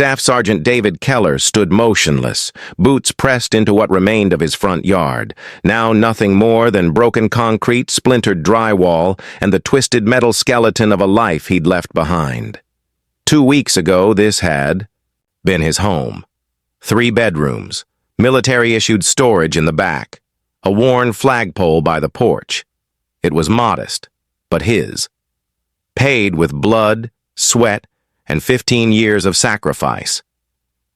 Staff Sergeant David Keller stood motionless, boots pressed into what remained of his front yard, now nothing more than broken concrete, splintered drywall, and the twisted metal skeleton of a life he'd left behind. 2 weeks ago, this had been his home. 3 bedrooms, military-issued storage in the back, a worn flagpole by the porch. It was modest, but his. Paid with blood, sweat, and 15 years of sacrifice.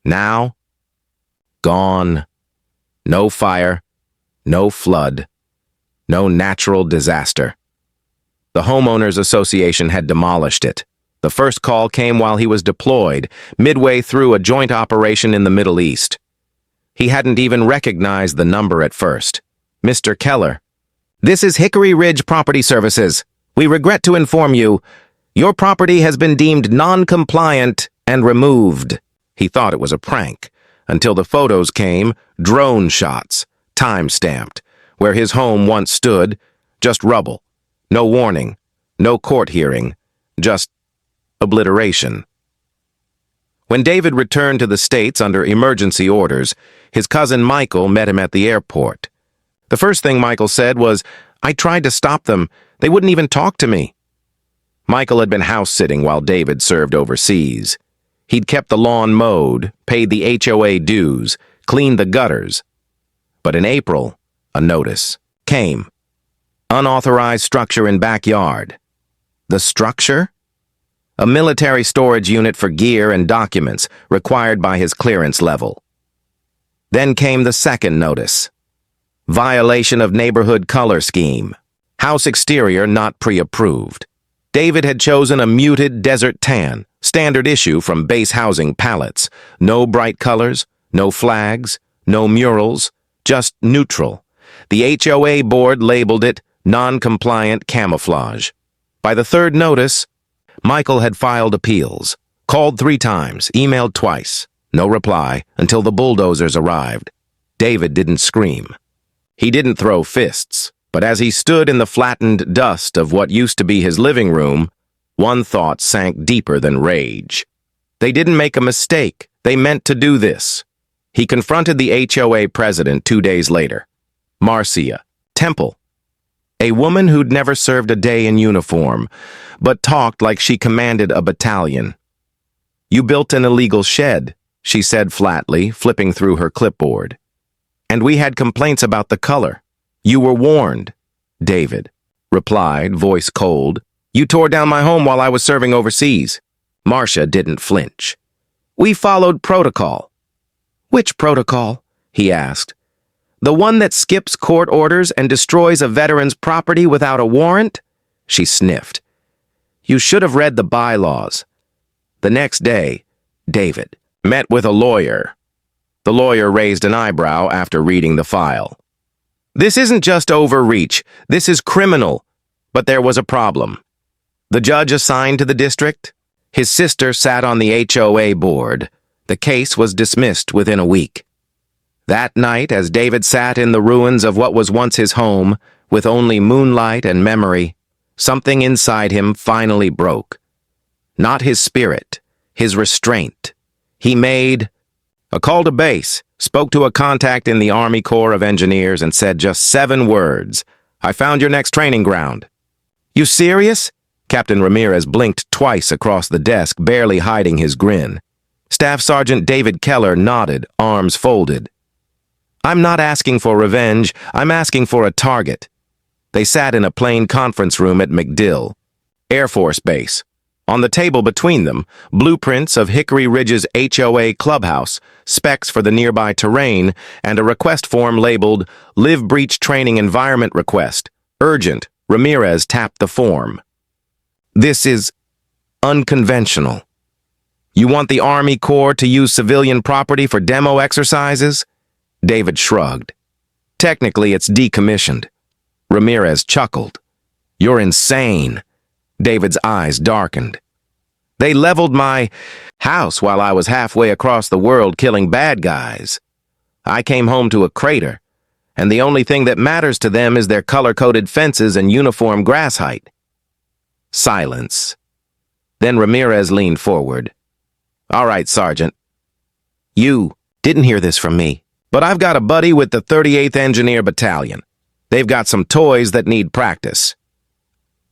Now, gone. No fire, no flood, no natural disaster. The Homeowners Association had demolished it. The first call came while he was deployed, midway through a joint operation in the Middle East. He hadn't even recognized the number at first. Mr. Keller. This is Hickory Ridge Property Services. We regret to inform you, your property has been deemed non-compliant and removed. He thought it was a prank, until the photos came, drone shots, time-stamped, where his home once stood, just rubble. No warning, no court hearing, just obliteration. When David returned to the States under emergency orders, his cousin Michael met him at the airport. The first thing Michael said was, "I tried to stop them. They wouldn't even talk to me." Michael had been house-sitting while David served overseas. He'd kept the lawn mowed, paid the HOA dues, cleaned the gutters. But in April, a notice came. Unauthorized structure in backyard. The structure? A military storage unit for gear and documents required by his clearance level. Then came the second notice. Violation of neighborhood color scheme. House exterior not pre-approved. David had chosen a muted desert tan, standard issue from base housing palettes. No bright colors, no flags, no murals, just neutral. The HOA board labeled it non-compliant camouflage. By the third notice, Michael had filed appeals, called 3 times, emailed twice. No reply until the bulldozers arrived. David didn't scream. He didn't throw fists. But as he stood in the flattened dust of what used to be his living room, one thought sank deeper than rage. They didn't make a mistake. They meant to do this. He confronted the HOA president 2 days later. Marcia Temple, a woman who'd never served a day in uniform, but talked like she commanded a battalion. "You built an illegal shed," she said flatly, flipping through her clipboard. "And we had complaints about the color. You were warned," David replied, voice cold. "You tore down my home while I was serving overseas." Marcia didn't flinch. "We followed protocol." "Which protocol?" he asked. "The one that skips court orders and destroys a veteran's property without a warrant?" She sniffed. "You should have read the bylaws." The next day, David met with a lawyer. The lawyer raised an eyebrow after reading the file. "This isn't just overreach, this is criminal." But there was a problem. The judge assigned to the district? His sister sat on the HOA board. The case was dismissed within a week. That night, as David sat in the ruins of what was once his home, with only moonlight and memory, something inside him finally broke. Not his spirit, his restraint. He made a call to base, spoke to a contact in the Army Corps of Engineers and said just 7 words. "I found your next training ground." "You serious?" Captain Ramirez blinked twice across the desk, barely hiding his grin. Staff Sergeant David Keller nodded, arms folded. "I'm not asking for revenge, I'm asking for a target." They sat in a plain conference room at MacDill, Air Force Base. On the table between them, blueprints of Hickory Ridge's HOA Clubhouse, specs for the nearby terrain, and a request form labeled Live Breach Training Environment Request. Urgent. Ramirez tapped the form. "This is unconventional. You want the Army Corps to use civilian property for demo exercises?" David shrugged. "Technically, it's decommissioned." Ramirez chuckled. "You're insane." David's eyes darkened. "They leveled my house while I was halfway across the world killing bad guys. I came home to a crater, and the only thing that matters to them is their color-coded fences and uniform grass height." Silence. Then Ramirez leaned forward. All right, Sergeant. You didn't hear this from me, but I've got a buddy with the 38th Engineer Battalion. They've got some toys that need practice.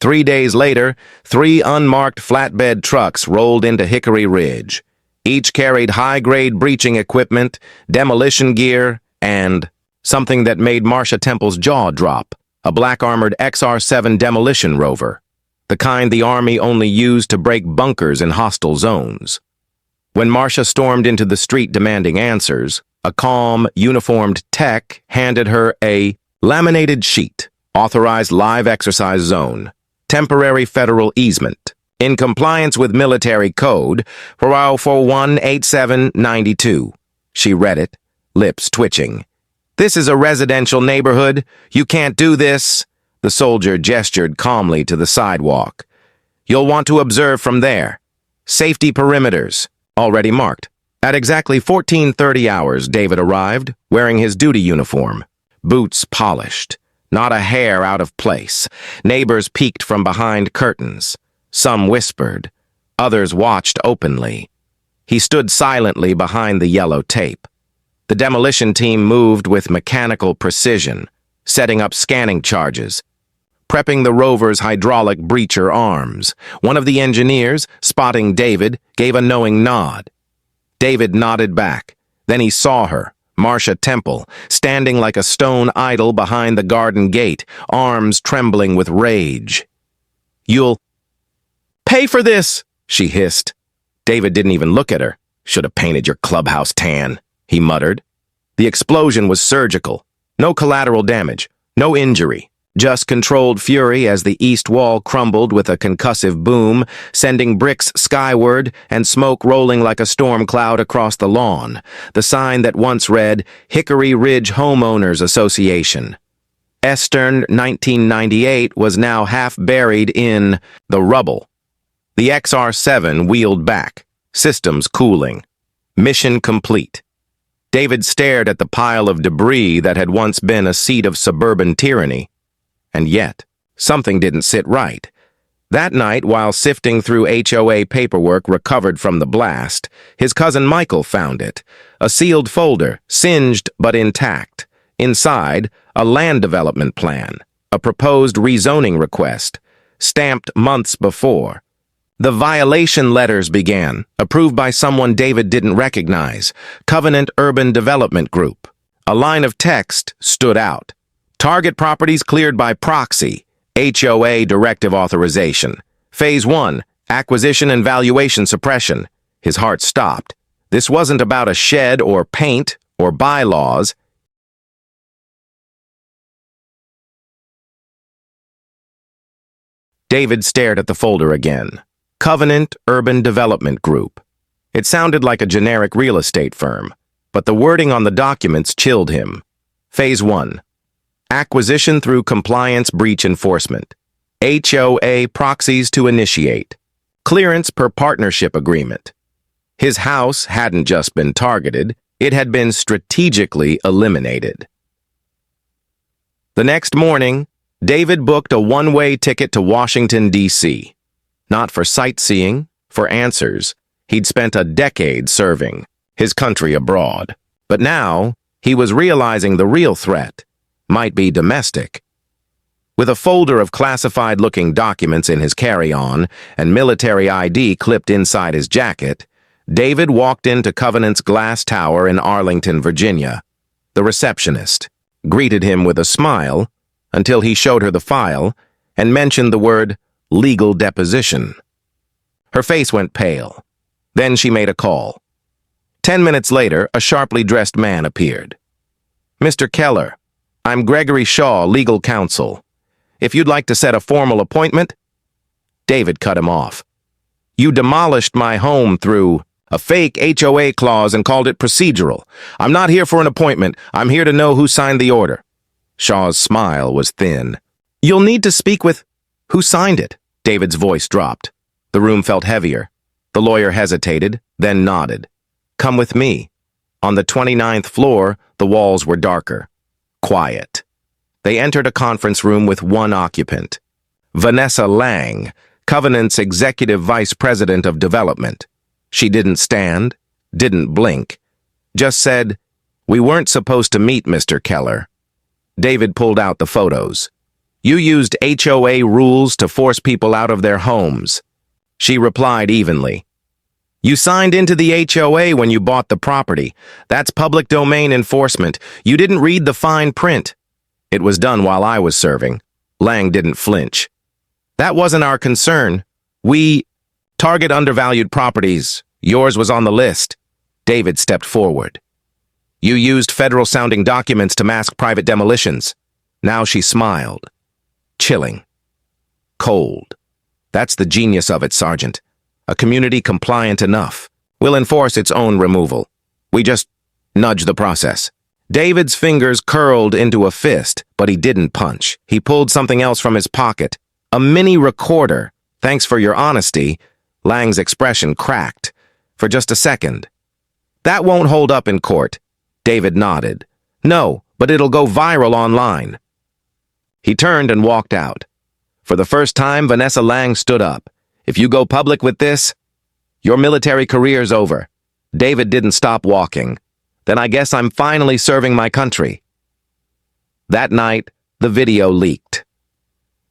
3 days later, 3 unmarked flatbed trucks rolled into Hickory Ridge. Each carried high-grade breaching equipment, demolition gear, and something that made Marcia Temple's jaw drop, a black-armored XR-7 demolition rover, the kind the Army only used to break bunkers in hostile zones. When Marcia stormed into the street demanding answers, a calm, uniformed tech handed her a laminated sheet, authorized live exercise zone, temporary federal easement, in compliance with military code 40418792. She read it, lips twitching. This is a residential neighborhood. You can't do this. The soldier gestured calmly to the sidewalk. You'll want to observe from there. Safety perimeters, already marked. At exactly 14:30 hours, David arrived, wearing his duty uniform. Boots polished, not a hair out of place. Neighbors peeked from behind curtains. Some whispered. Others watched openly. He stood silently behind the yellow tape. The demolition team moved with mechanical precision, setting up scanning charges, prepping the rover's hydraulic breacher arms. One of the engineers, spotting David, gave a knowing nod. David nodded back. Then he saw her, Marcia Temple, standing like a stone idol behind the garden gate, arms trembling with rage. "You'll pay for this," she hissed. David didn't even look at her. "Should have painted your clubhouse tan," he muttered. The explosion was surgical. No collateral damage, no injury, just controlled fury as the east wall crumbled with a concussive boom, sending bricks skyward and smoke rolling like a storm cloud across the lawn, the sign that once read Hickory Ridge Homeowners Association. Eastern 1998 was now half buried in the rubble. The XR-7 wheeled back, systems cooling. Mission complete. David stared at the pile of debris that had once been a seat of suburban tyranny. And yet, something didn't sit right. That night, while sifting through HOA paperwork recovered from the blast, his cousin Michael found it, a sealed folder, singed but intact. Inside, a land development plan, a proposed rezoning request, stamped months before. The violation letters began, approved by someone David didn't recognize, Covenant Urban Development Group. A line of text stood out. Target properties cleared by proxy, HOA directive authorization. Phase 1, acquisition and valuation suppression. His heart stopped. This wasn't about a shed or paint or bylaws. David stared at the folder again. Covenant Urban Development Group. It sounded like a generic real estate firm, but the wording on the documents chilled him. Phase 1. Acquisition through compliance breach enforcement. HOA proxies to initiate. Clearance per partnership agreement. His house hadn't just been targeted, it had been strategically eliminated. The next morning, David booked a one-way ticket to Washington, D.C. Not for sightseeing, for answers. He'd spent a decade serving, his country abroad. But now, he was realizing the real threat might be domestic. With a folder of classified-looking documents in his carry-on and military ID clipped inside his jacket, David walked into Covenant's glass tower in Arlington, Virginia. The receptionist greeted him with a smile until he showed her the file and mentioned the word legal deposition. Her face went pale. Then she made a call. 10 minutes later, a sharply dressed man appeared. "Mr. Keller, I'm Gregory Shaw, legal counsel. If you'd like to set a formal appointment..." David cut him off. "You demolished my home through a fake HOA clause and called it procedural. I'm not here for an appointment. I'm here to know who signed the order." Shaw's smile was thin. "You'll need to speak with..." "Who signed it?" David's voice dropped. The room felt heavier. The lawyer hesitated, then nodded. "Come with me." On the 29th floor, the walls were darker. Quiet. They entered a conference room with one occupant. Vanessa Lang, Covenant's Executive Vice President of Development. She didn't stand, didn't blink, just said, "We weren't supposed to meet, Mr. Keller." David pulled out the photos. "You used HOA rules to force people out of their homes." She replied evenly. "You signed into the HOA when you bought the property. That's public domain enforcement. You didn't read the fine print." "It was done while I was serving." Lang didn't flinch. "That wasn't our concern. We target undervalued properties. Yours was on the list." David stepped forward. "You used federal-sounding documents to mask private demolitions." Now she smiled. Chilling. Cold. "That's the genius of it, Sergeant. A community compliant enough will enforce its own removal. We just nudge the process." David's fingers curled into a fist, but he didn't punch. He pulled something else from his pocket. A mini recorder. "Thanks for your honesty." Lang's expression cracked. "For just a second." "That won't hold up in court." David nodded. "No, but it'll go viral online." He turned and walked out. For the first time, Vanessa Lang stood up. "If you go public with this, your military career's over." David didn't stop walking. "Then I guess I'm finally serving my country." That night, the video leaked.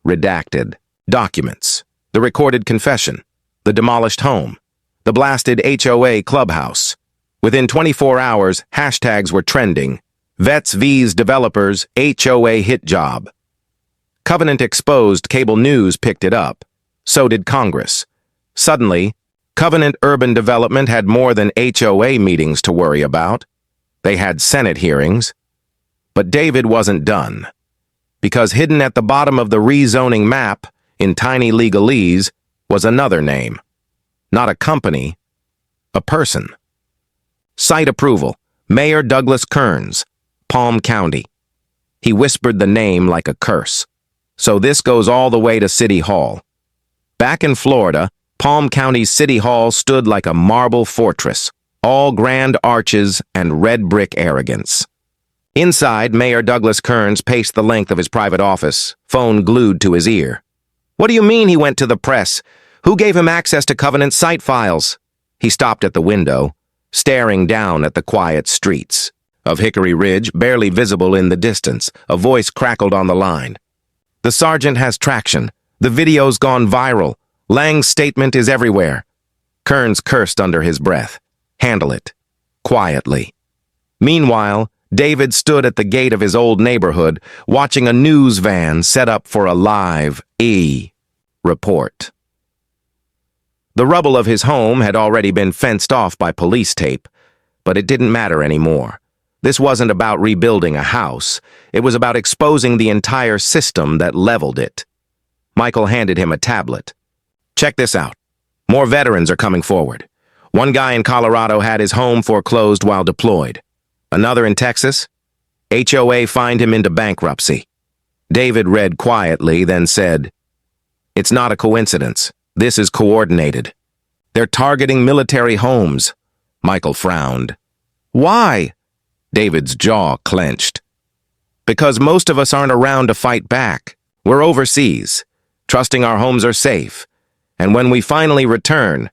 Redacted. Documents. The recorded confession. The demolished home. The blasted HOA Clubhouse. Within 24 hours, hashtags were trending. Vets vs developers, HOA hit job. Covenant exposed, cable news picked it up. So did Congress. Suddenly, Covenant Urban Development had more than HOA meetings to worry about. They had Senate hearings. But David wasn't done. Because hidden at the bottom of the rezoning map, in tiny legalese, was another name. Not a company, a person. Site approval, Mayor Douglas Kearns, Palm County. He whispered the name like a curse. So this goes all the way to City Hall. Back in Florida, Palm County's City Hall stood like a marble fortress, all grand arches and red brick arrogance. Inside, Mayor Douglas Kearns paced the length of his private office, phone glued to his ear. "What do you mean he went to the press? Who gave him access to Covenant site files?" He stopped at the window, staring down at the quiet streets. Of Hickory Ridge, barely visible in the distance, a voice crackled on the line. "The sergeant has traction. The video's gone viral. Lang's statement is everywhere." Kearns cursed under his breath. "Handle it. Quietly." Meanwhile, David stood at the gate of his old neighborhood, watching a news van set up for a live report. The rubble of his home had already been fenced off by police tape, but it didn't matter anymore. This wasn't about rebuilding a house. It was about exposing the entire system that leveled it. Michael handed him a tablet. "Check this out. More veterans are coming forward. One guy in Colorado had his home foreclosed while deployed. Another in Texas. HOA fined him into bankruptcy." David read quietly, then said, "It's not a coincidence. This is coordinated. They're targeting military homes." Michael frowned. "Why?" David's jaw clenched. "Because most of us aren't around to fight back. We're overseas, trusting our homes are safe. And when we finally return,"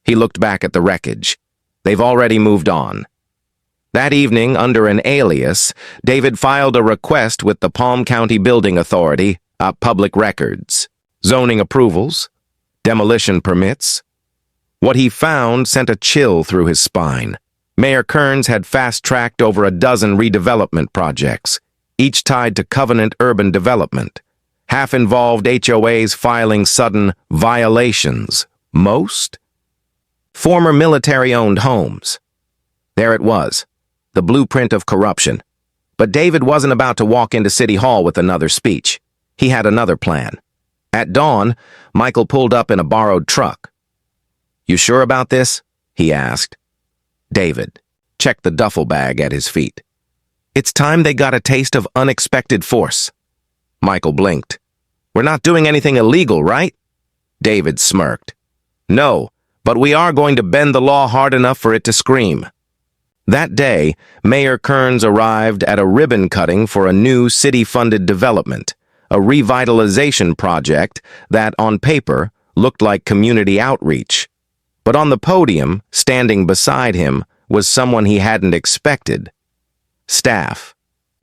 he looked back at the wreckage, "they've already moved on." That evening, under an alias, David filed a request with the Palm County Building Authority, public records, zoning approvals, demolition permits. What he found sent a chill through his spine. Mayor Kearns had fast-tracked over a dozen redevelopment projects, each tied to Covenant Urban Development. Half involved HOAs filing sudden violations. Most? Former military-owned homes. There it was, the blueprint of corruption. But David wasn't about to walk into City Hall with another speech. He had another plan. At dawn, Michael pulled up in a borrowed truck. "You sure about this?" he asked. David checked the duffel bag at his feet. "It's time they got a taste of unexpected force." Michael blinked. "We're not doing anything illegal, right?" David smirked. "No, but we are going to bend the law hard enough for it to scream." That day, Mayor Kearns arrived at a ribbon cutting for a new city-funded development, a revitalization project that, on paper, looked like community outreach. But on the podium, standing beside him, was someone he hadn't expected. Staff.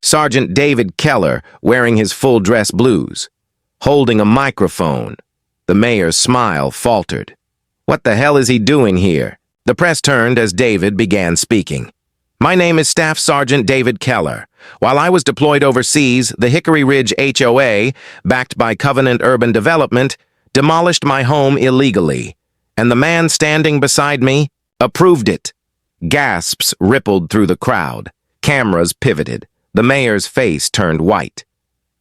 Sergeant David Keller, wearing his full-dress blues, holding a microphone. The mayor's smile faltered. What the hell is he doing here? The press turned as David began speaking. My name is Staff Sergeant David Keller. While I was deployed overseas, the Hickory Ridge HOA, backed by Covenant Urban Development, demolished my home illegally. And the man standing beside me approved it. Gasps rippled through the crowd. Cameras pivoted. The mayor's face turned white.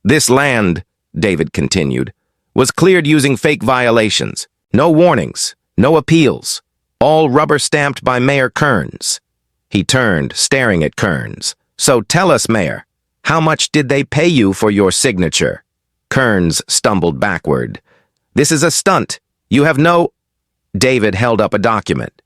This land, David continued, was cleared using fake violations. No warnings, no appeals. All rubber-stamped by Mayor Kearns. He turned, staring at Kearns. So tell us, Mayor, how much did they pay you for your signature? Kearns stumbled backward. This is a stunt. You have no... David held up a document.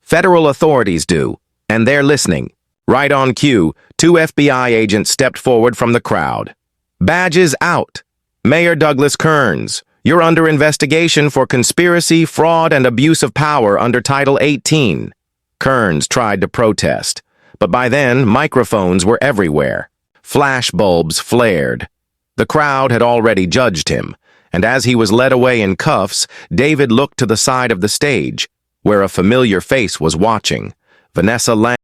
Federal authorities do, and they're listening. Right on cue, 2 FBI agents stepped forward from the crowd. Badges out. Mayor Douglas Kearns, you're under investigation for conspiracy, fraud, and abuse of power under Title 18. Kearns tried to protest, but by then, microphones were everywhere. Flash bulbs flared. The crowd had already judged him, and as he was led away in cuffs, David looked to the side of the stage, where a familiar face was watching. Vanessa Lang.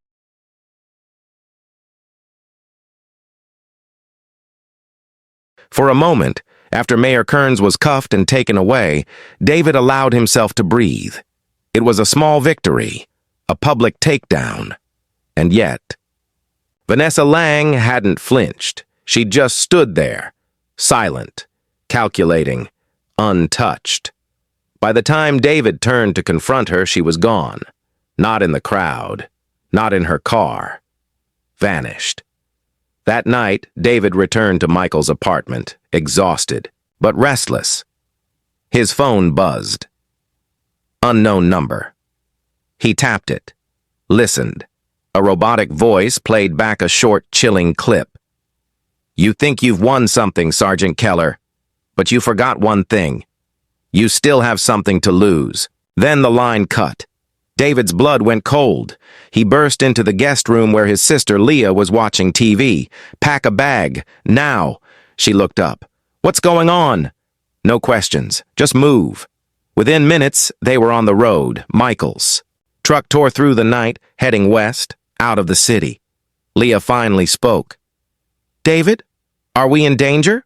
For a moment, after Mayor Kearns was cuffed and taken away, David allowed himself to breathe. It was a small victory, a public takedown. And yet, Vanessa Lang hadn't flinched. She just stood there, silent, calculating, untouched. By the time David turned to confront her, she was gone. Not in the crowd, not in her car. Vanished. That night, David returned to Michael's apartment, exhausted, but restless. His phone buzzed. Unknown number. He tapped it, listened. A robotic voice played back a short, chilling clip. You think you've won something, Sergeant Keller, but you forgot one thing. You still have something to lose. Then the line cut. David's blood went cold. He burst into the guest room where his sister Leah was watching TV. Pack a bag, now. She looked up. What's going on? No questions, just move. Within minutes, they were on the road, Michael's. Truck tore through the night, heading west, out of the city. Leah finally spoke. David, are we in danger?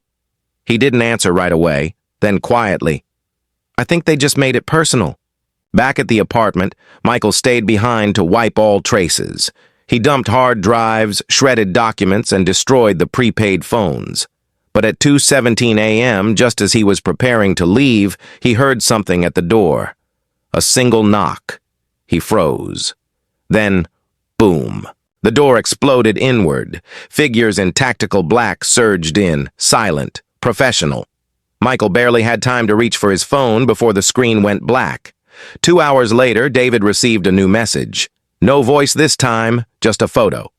He didn't answer right away, then quietly. I think they just made it personal. Back at the apartment, Michael stayed behind to wipe all traces. He dumped hard drives, shredded documents, and destroyed the prepaid phones. But at 2:17 a.m., just as he was preparing to leave, he heard something at the door. A single knock. He froze. Then, boom. The door exploded inward. Figures in tactical black surged in, silent, professional. Michael barely had time to reach for his phone before the screen went black. 2 hours later, David received a new message. No voice this time, just a photo.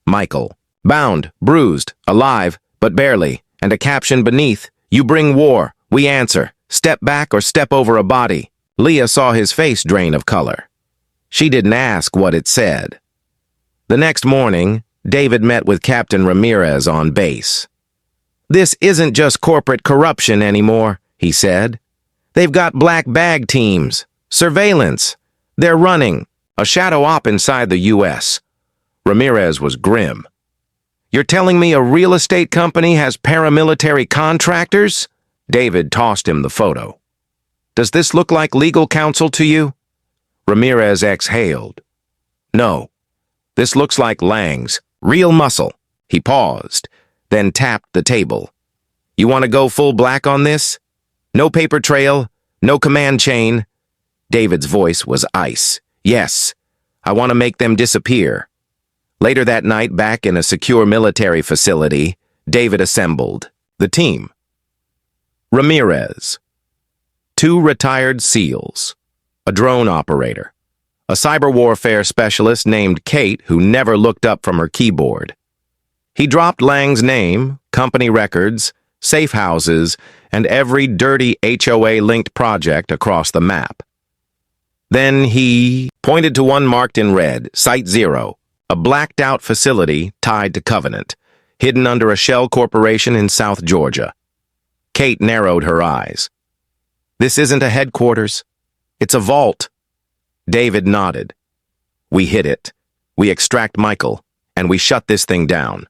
Michael. Bound, bruised, alive, but barely, and a caption beneath, You bring war, we answer. Step back or step over a body. Leah saw his face drain of color. She didn't ask what it said. The next morning, David met with Captain Ramirez on base. This isn't just corporate corruption anymore, he said. They've got black bag teams. Surveillance. They're running a shadow op inside the U.S. Ramirez was grim. You're telling me a real estate company has paramilitary contractors? David tossed him the photo. Does this look like legal counsel to you? Ramirez exhaled. No. This looks like Lang's. Real muscle. He paused, then tapped the table. You want to go full black on this? No paper trail, no command chain. David's voice was ice. Yes, I want to make them disappear. Later that night, back in a secure military facility, David assembled the team. Ramirez. 2 retired SEALs. A drone operator. A cyber warfare specialist named Kate who never looked up from her keyboard. He dropped Lang's name, company records, safe houses, and every dirty HOA-linked project across the map. Then he pointed to one marked in red, Site 0, a blacked-out facility tied to Covenant, hidden under a shell corporation in South Georgia. Kate narrowed her eyes. This isn't a headquarters. It's a vault. David nodded. We hit it. We extract Michael, and we shut this thing down.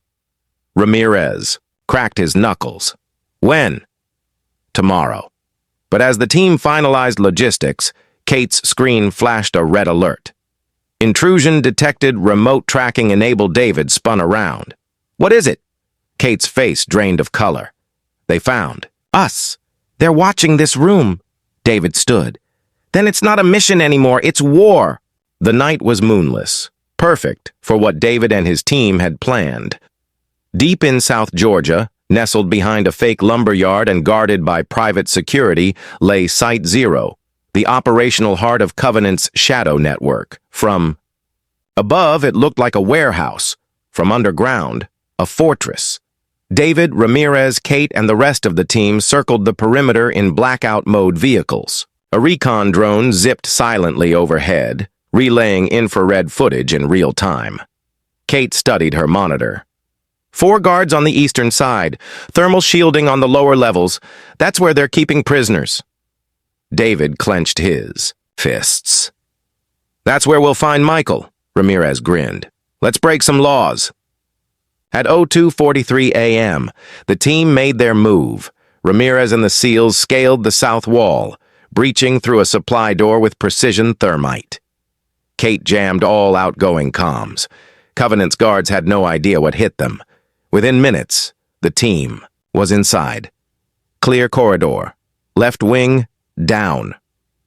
Ramirez cracked his knuckles. When? Tomorrow. But as the team finalized logistics, Kate's screen flashed a red alert. Intrusion detected, remote tracking enabled. David spun around. What is it? Kate's face drained of color. They found us. They're watching this room. David stood. Then it's not a mission anymore, it's war. The night was moonless, perfect for what David and his team had planned. Deep in South Georgia, nestled behind a fake lumber yard and guarded by private security, lay Site 0, the operational heart of Covenant's shadow network. From above, it looked like a warehouse. From underground, a fortress. David, Ramirez, Kate, and the rest of the team circled the perimeter in blackout mode vehicles. A recon drone zipped silently overhead, relaying infrared footage in real time. Kate studied her monitor. 4 guards on the eastern side, thermal shielding on the lower levels. That's where they're keeping prisoners. David clenched his fists. That's where we'll find Michael, Ramirez grinned. Let's break some laws. At 02:43 a.m., the team made their move. Ramirez and the SEALs scaled the south wall, breaching through a supply door with precision thermite. Kate jammed all outgoing comms. Covenant's guards had no idea what hit them. Within minutes, the team was inside. Clear corridor. Left wing, down,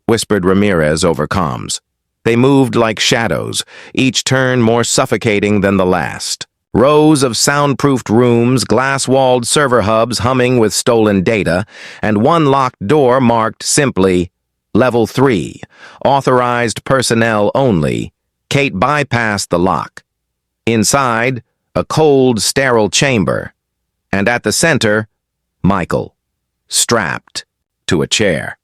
whispered Ramirez over comms. They moved like shadows, each turn more suffocating than the last. Rows of soundproofed rooms, glass-walled server hubs humming with stolen data, and one locked door marked simply Level 3, authorized personnel only. Kate bypassed the lock. Inside, a cold, sterile chamber. And at the center, Michael, strapped to a chair.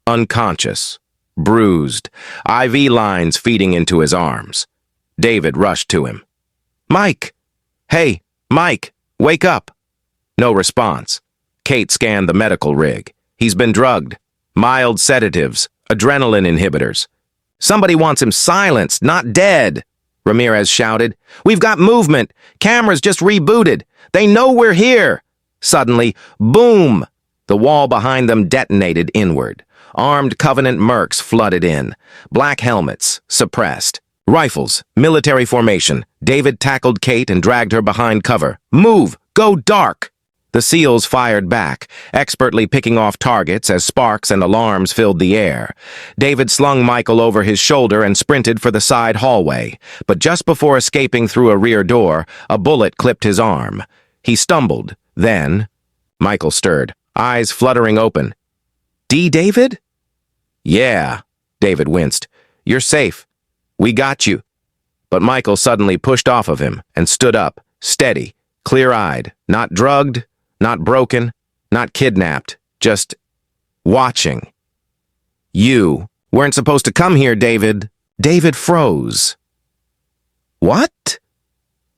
Unconscious, bruised, IV lines feeding into his arms. David rushed to him. Mike! Hey, Mike, wake up! No response. Kate scanned the medical rig. He's been drugged. Mild sedatives, adrenaline inhibitors. Somebody wants him silenced, not dead, Ramirez shouted. We've got movement. Cameras just rebooted. They know we're here. Suddenly, boom! The wall behind them detonated inward. Armed Covenant mercs flooded in. Black helmets, suppressed. Rifles, military formation. David tackled Kate and dragged her behind cover. Move! Go dark! The SEALs fired back, expertly picking off targets as sparks and alarms filled the air. David slung Michael over his shoulder and sprinted for the side hallway. But just before escaping through a rear door, a bullet clipped his arm. He stumbled. Then, Michael stirred, eyes fluttering open. David? Yeah, David winced. You're safe. We got you. But Michael suddenly pushed off of him and stood up, steady, clear-eyed, not drugged, not broken, not kidnapped, just watching. You weren't supposed to come here, David. David froze. What?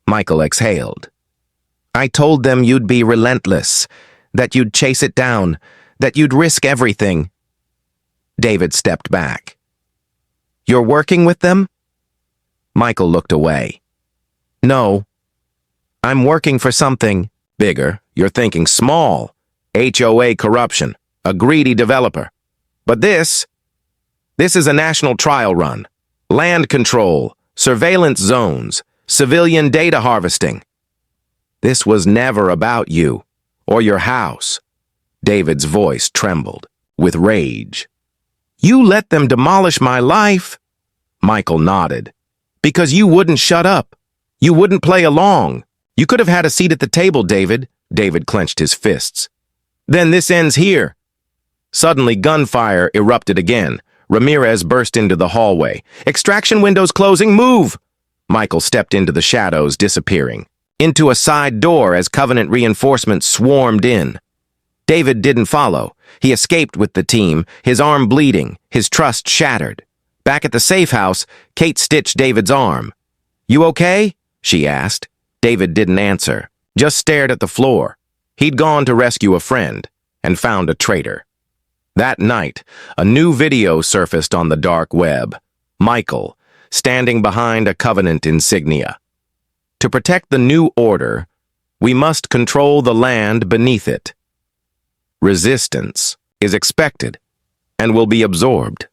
Michael exhaled. I told them you'd be relentless, that you'd chase it down, that you'd risk everything. David stepped back. You're working with them? Michael looked away. No. I'm working for something bigger. You're thinking small. HOA corruption. A greedy developer. But this is a national trial run. Land control. Surveillance zones. Civilian data harvesting. This was never about you. Or your house. David's voice trembled with rage. You let them demolish my life? Michael nodded. Because you wouldn't shut up. You wouldn't play along. You could have had a seat at the table, David. David clenched his fists. Then this ends here. Suddenly, gunfire erupted again. Ramirez burst into the hallway. Extraction windows closing, move! Michael stepped into the shadows, disappearing. Into a side door as Covenant reinforcements swarmed in. David didn't follow. He escaped with the team, his arm bleeding, his trust shattered. Back at the safe house, Kate stitched David's arm. "You okay?" she asked. David didn't answer, just stared at the floor. He'd gone to rescue a friend and found a traitor. That night, a new video surfaced on the dark web. Michael, standing behind a Covenant insignia. To protect the new order, we must control the land beneath it. Resistance is expected and will be absorbed.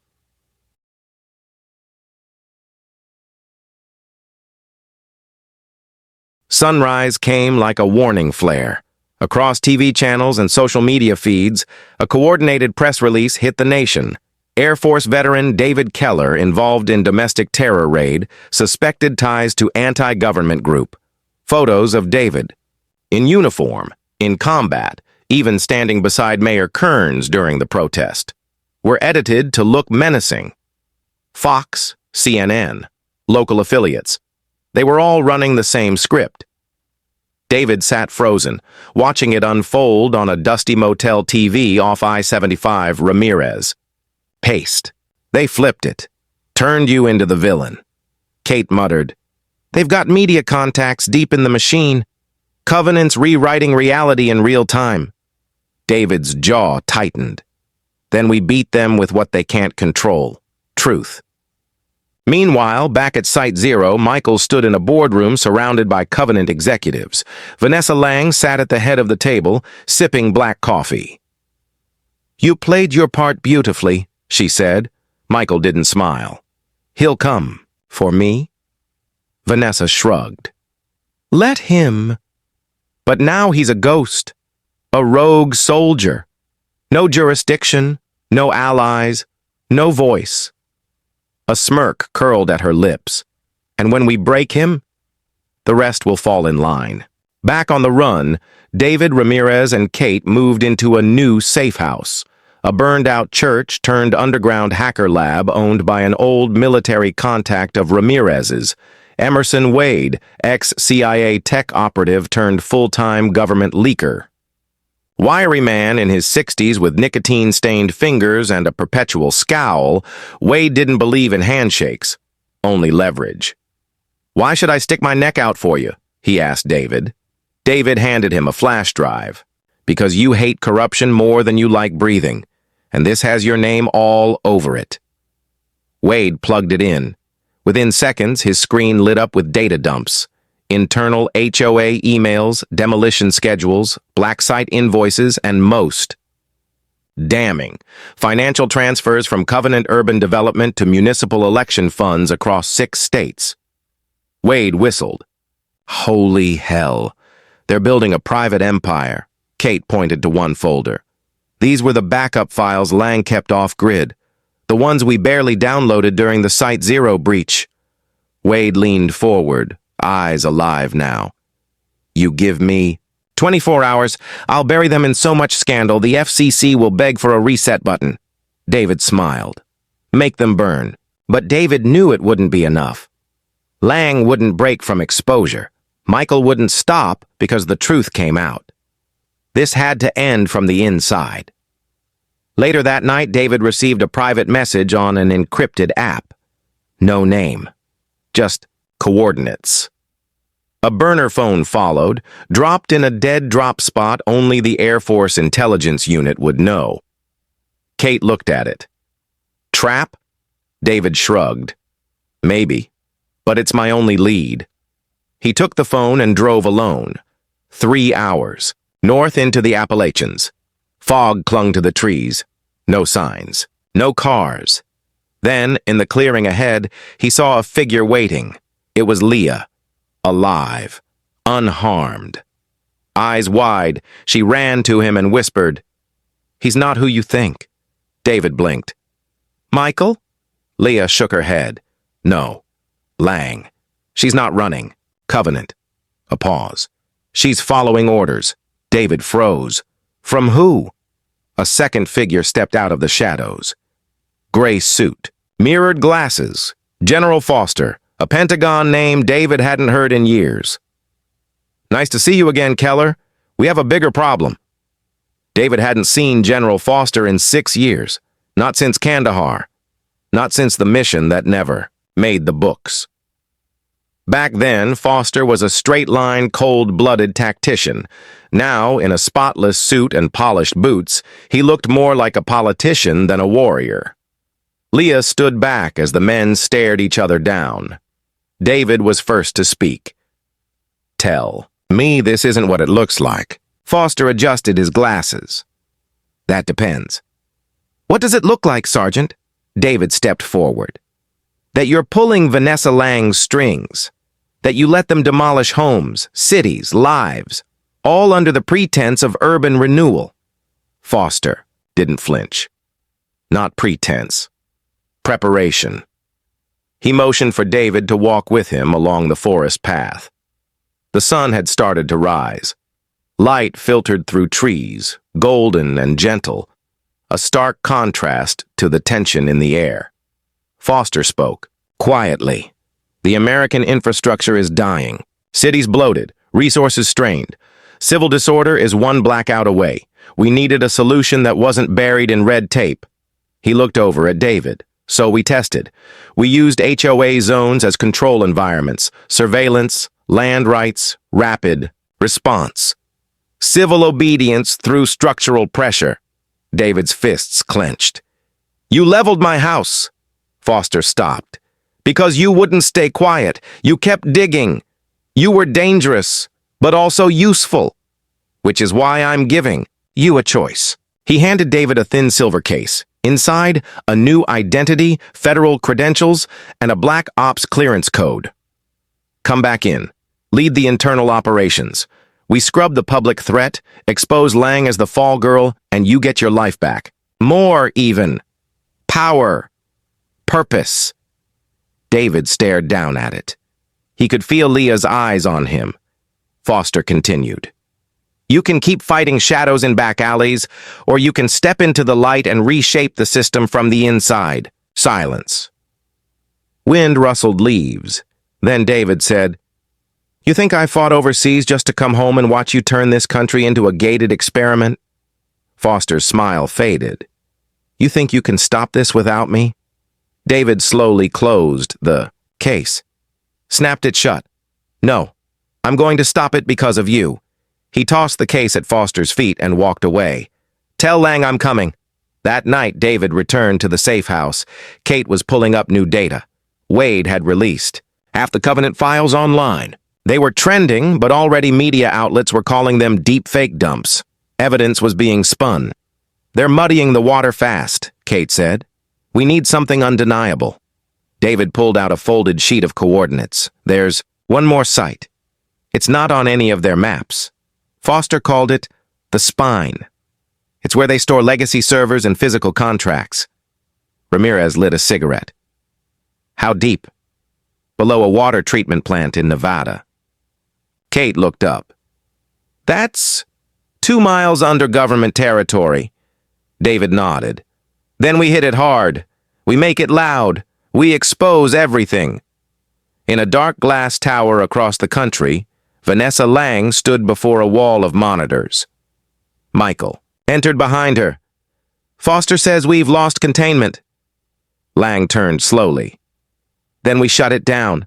Sunrise came like a warning flare. Across TV channels and social media feeds, a coordinated press release hit the nation. Air Force veteran David Keller involved in domestic terror raid, suspected ties to anti-government group. Photos of David, in uniform, in combat, even standing beside Mayor Kearns during the protest, were edited to look menacing. Fox, CNN, local affiliates. They were all running the same script. David sat frozen, watching it unfold on a dusty motel TV off I-75 Ramirez. Paste. They flipped it. Turned you into the villain. Kate muttered, "They've got media contacts deep in the machine. Covenant's rewriting reality in real time." David's jaw tightened. "Then we beat them with what they can't control. Truth." Meanwhile, back at Site Zero, Michael stood in a boardroom surrounded by Covenant executives. Vanessa Lang sat at the head of the table, sipping black coffee. "You played your part beautifully," she said. Michael didn't smile. "He'll come. For me?" Vanessa shrugged. "Let him." "But now he's a ghost. A rogue soldier. No jurisdiction, no allies, no voice." A smirk curled at her lips. "And when we break him, the rest will fall in line." Back on the run, David, Ramirez, and Kate moved into a new safe house, a burned-out church turned underground hacker lab owned by an old military contact of Ramirez's, Emerson Wade, ex-CIA tech operative turned full-time government leaker. Wiry man in his 60s with nicotine-stained fingers and a perpetual scowl, Wade didn't believe in handshakes, only leverage. "Why should I stick my neck out for you?" he asked David. David handed him a flash drive. "Because you hate corruption more than you like breathing, and this has your name all over it." Wade plugged it in. Within seconds, his screen lit up with data dumps. Internal HOA emails, demolition schedules, black site invoices, and most. Damning. Financial transfers from Covenant Urban Development to municipal election funds across 6 states. Wade whistled. "Holy hell. They're building a private empire." Kate pointed to one folder. "These were the backup files Lang kept off-grid, the ones we barely downloaded during the Site Zero breach." Wade leaned forward, eyes alive now. "You give me 24 hours. I'll bury them in so much scandal the FCC will beg for a reset button." David smiled. "Make them burn." But David knew it wouldn't be enough. Lang wouldn't break from exposure. Michael wouldn't stop because the truth came out. This had to end from the inside. Later that night, David received a private message on an encrypted app. No name. Just coordinates. A burner phone followed, dropped in a dead drop spot only the Air Force Intelligence Unit would know. Kate looked at it. "Trap?" David shrugged. "Maybe, but it's my only lead." He took the phone and drove alone. 3 hours, north into the Appalachians. Fog clung to the trees. No signs. No cars. Then, in the clearing ahead, he saw a figure waiting. It was Leah, alive, unharmed. Eyes wide, she ran to him and whispered, "He's not who you think." David blinked. "Michael?" Leah shook her head. "No. Lang. She's not running. Covenant." A pause. "She's following orders." David froze. "From who?" A second figure stepped out of the shadows. Gray suit, mirrored glasses. General Foster, a Pentagon name David hadn't heard in years. "Nice to see you again, Keller. We have a bigger problem." David hadn't seen General Foster in 6 years, not since Kandahar. Not since the mission that never made the books. Back then, Foster was a straight-line, cold-blooded tactician. Now, in a spotless suit and polished boots, he looked more like a politician than a warrior. Leah stood back as the men stared each other down. David was first to speak. "Tell me this isn't what it looks like." Foster adjusted his glasses. "That depends." "What does it look like, Sergeant?" David stepped forward. "That you're pulling Vanessa Lang's strings. That you let them demolish homes, cities, lives, all under the pretense of urban renewal." Foster didn't flinch. Not pretense. Preparation. He motioned for David to walk with him along the forest path. The sun had started to rise. Light filtered through trees, golden and gentle, a stark contrast to the tension in the air. Foster spoke, quietly. "The American infrastructure is dying. Cities bloated, resources strained. Civil disorder is one blackout away. We needed a solution that wasn't buried in red tape." He looked over at David. "So we tested. We used HOA zones as control environments, surveillance, land rights, rapid response. Civil obedience through structural pressure." David's fists clenched. "You leveled my house." Foster stopped. "Because you wouldn't stay quiet. You kept digging. You were dangerous, but also useful. Which is why I'm giving you a choice." He handed David a thin silver case. Inside, a new identity, federal credentials, and a black ops clearance code. "Come back in. Lead the internal operations. We scrub the public threat, expose Lang as the fall girl, and you get your life back. More, even. Power. Purpose." David stared down at it. He could feel Leah's eyes on him. Foster continued. "You can keep fighting shadows in back alleys, or you can step into the light and reshape the system from the inside." Silence. Wind rustled leaves. Then David said, "You think I fought overseas just to come home and watch you turn this country into a gated experiment?" Foster's smile faded. "You think you can stop this without me?" David slowly closed the case. Snapped it shut. "No, I'm going to stop it because of you." He tossed the case at Foster's feet and walked away. "Tell Lang I'm coming." That night, David returned to the safe house. Kate was pulling up new data. Wade had released half the Covenant files online. They were trending, but already media outlets were calling them deep fake dumps. Evidence was being spun. "They're muddying the water fast," Kate said. "We need something undeniable." David pulled out a folded sheet of coordinates. "There's one more site. It's not on any of their maps. Foster called it the spine. It's where they store legacy servers and physical contracts." Ramirez lit a cigarette. "How deep?" "Below a water treatment plant in Nevada." Kate looked up. "That's 2 miles under government territory." David nodded. "Then we hit it hard. We make it loud. We expose everything." In a dark glass tower across the country, Vanessa Lang stood before a wall of monitors. Michael entered behind her. "Foster says we've lost containment." Lang turned slowly. "Then we shut it down."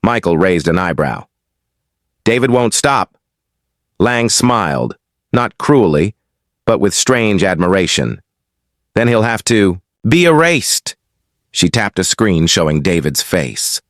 Michael raised an eyebrow. "David won't stop." Lang smiled, not cruelly, but with strange admiration. "Then he'll have to be erased." She tapped a screen showing David's face.